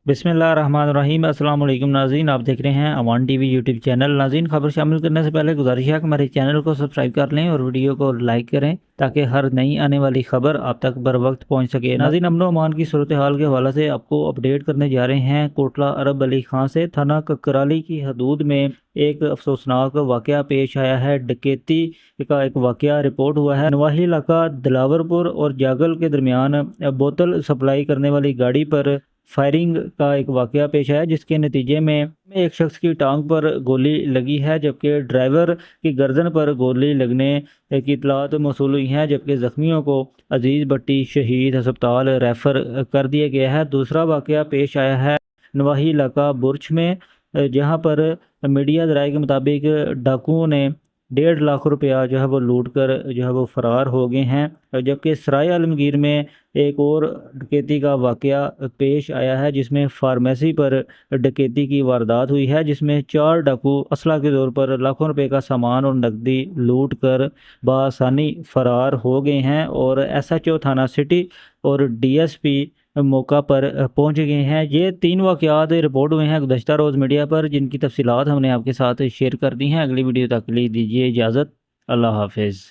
बिस्मिल्लाहिर्रहमानिर्रहीम। अस्सलाम वालेकुम नाज़रीन, आप देख रहे हैं अवान टीवी यूट्यूब चैनल। नाज़रीन, खबर शामिल करने से पहले गुजारिश है कि हमारे चैनल को सब्सक्राइब कर लें और वीडियो को लाइक करें ताकि हर नई आने वाली खबर आप तक बर वक्त पहुँच सके। नाज़रीन, अमन अमान की सूरत हाल के हवाले से आपको अपडेट करने जा रहे हैं। कोटला अरब अली खां से थाना ककराली की हदूद में एक अफसोसनाक वाक़या पेश आया है। डकैती का एक वाक़या रिपोर्ट हुआ है। नवाही इलाका दिलावरपुर और जागल के दरमियान बोतल सप्लाई करने वाली गाड़ी पर फायरिंग का एक वाक़या पेश आया, जिसके नतीजे में एक शख्स की टांग पर गोली लगी है, जबकि ड्राइवर की गर्दन पर गोली लगने की इतलात मौसूल हुई हैं। जबकि ज़ख्मियों को अजीज़ भट्टी शहीद अस्पताल रेफ़र कर दिया गया है। दूसरा वाक़या पेश आया है नवाही इलाका बुर्ज में, जहां पर मीडिया ज़राए के मुताबिक डाकुओं ने 1.5 लाख रुपया जो है वो लूट कर जो है वो फ़रार हो गए हैं। जबकि सराय आलमगीर में एक और डकैती का वाक़या पेश आया है, जिसमें फार्मेसी पर डकैती की वारदात हुई है, जिसमें 4 डाकू असला के तौर पर लाखों रुपए का सामान और नकदी लूट कर बआसानी फ़रार हो गए हैं। और एसएचओ थाना सिटी और डीएसपी मौका पर पहुंच गए हैं। ये 3 वाक़यात रिपोर्ट हुए हैं गुज़श्ता रोज़ मीडिया पर, जिनकी तफसीलात हमने आपके साथ शेयर कर दी हैं। अगली वीडियो तक के लिए दीजिए इजाज़त। अल्लाह हाफ़िज़।